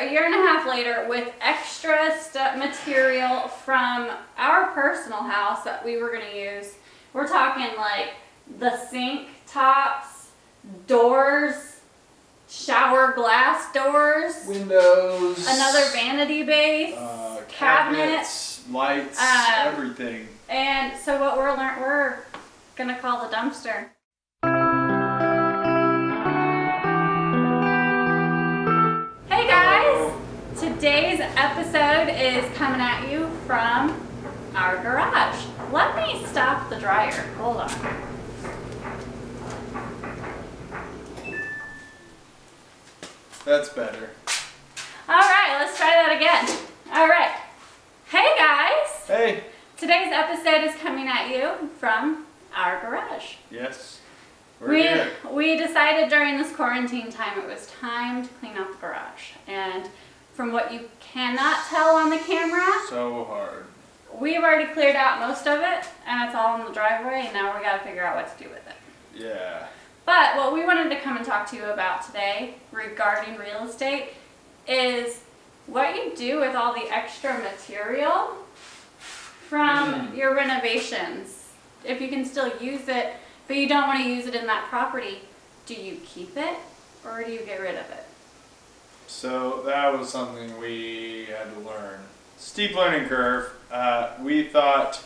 a year and a half later with extra material from our personal house that we were going to use. We're talking like the sink tops, doors, shower glass doors, windows, another vanity base, cabinets, lights, everything. And so what we're gonna call the dumpster. Hey guys, today's episode is coming at you from our garage. Let me stop the dryer. Hold on. That's better. All right, let's try that again. All right. Hey guys. Hey. Today's episode is coming at you from our garage. Yes. We're here. We decided during this quarantine time it was time to clean out the garage. And from what you cannot tell on the camera, so hard. We've already cleared out most of it and it's all in the driveway, and now we got to figure out what to do with it. Yeah. But what we wanted to come and talk to you about today regarding real estate is what you do with all the extra material from your renovations. If you can still use it, but you don't want to use it in that property, do you keep it or do you get rid of it? So that was something we had to learn. Steep learning curve. We thought,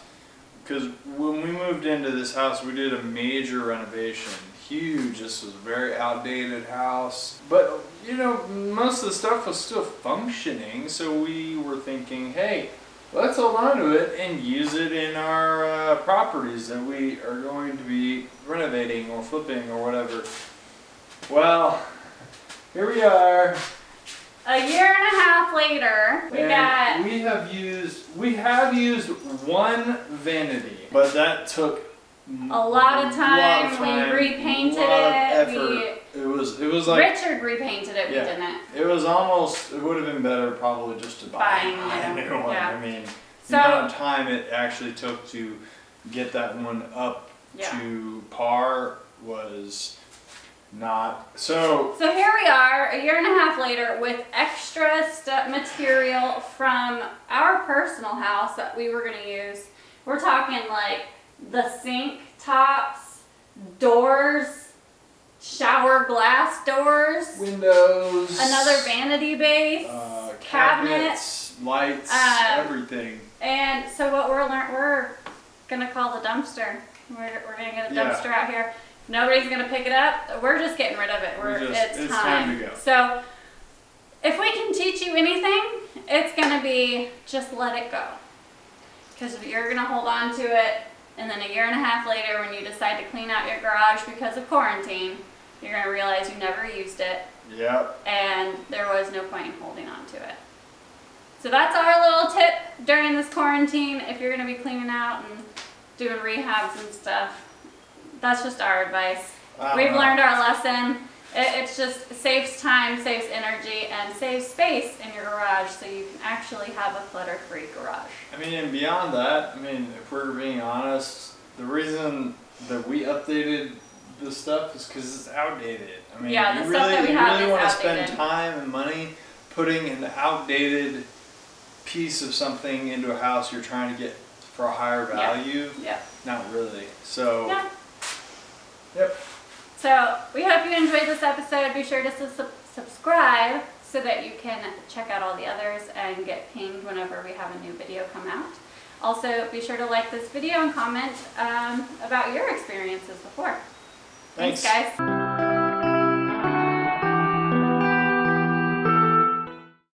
because when we moved into this house, we did a major renovation. Huge. This was a very outdated house, but you know, most of the stuff was still functioning, so we were thinking, hey, let's hold on to it and use it in our properties that we are going to be renovating or flipping or whatever. Well, here we are. A year and a half later, we have used one vanity, but that took a lot of time. We repainted it. It was like Richard repainted it. We didn't. It was almost. It would have been better probably just to buy a new one. Yeah. I mean, the amount of time it actually took to get that one up to par was not so. So here we are, a year and a half later, with extra material from our personal house that we were going to use. We're talking like the sink tops, doors, shower glass doors, windows, another vanity base, cabinets, lights, everything. And so what we're gonna call the dumpster. We're gonna get a dumpster out here. Nobody's gonna pick it up. We're just getting rid of it. It's time to go. So if we can teach you anything, it's gonna be just let it go. Because if you're gonna hold on to it, and then a year and a half later, when you decide to clean out your garage because of quarantine, you're going to realize you never used it. Yep. And there was no point in holding on to it. So that's our little tip during this quarantine. If you're going to be cleaning out and doing rehabs and stuff, that's just our advice. We've learned our lesson. It's just saves time, saves energy, and saves space in your garage, so you can actually have a clutter-free garage. I mean, and beyond that, I mean, if we're being honest, the reason that we updated this stuff is because it's outdated. I mean, the stuff that we have really is want to outdated. spend time and money putting an outdated piece of something into a house you're trying to get for a higher value? Yeah. Not really. So. Yeah. Yep. So we hope you enjoyed this episode. Be sure to subscribe so that you can check out all the others and get pinged whenever we have a new video come out. Also, be sure to like this video and comment about your experiences before. Thanks guys.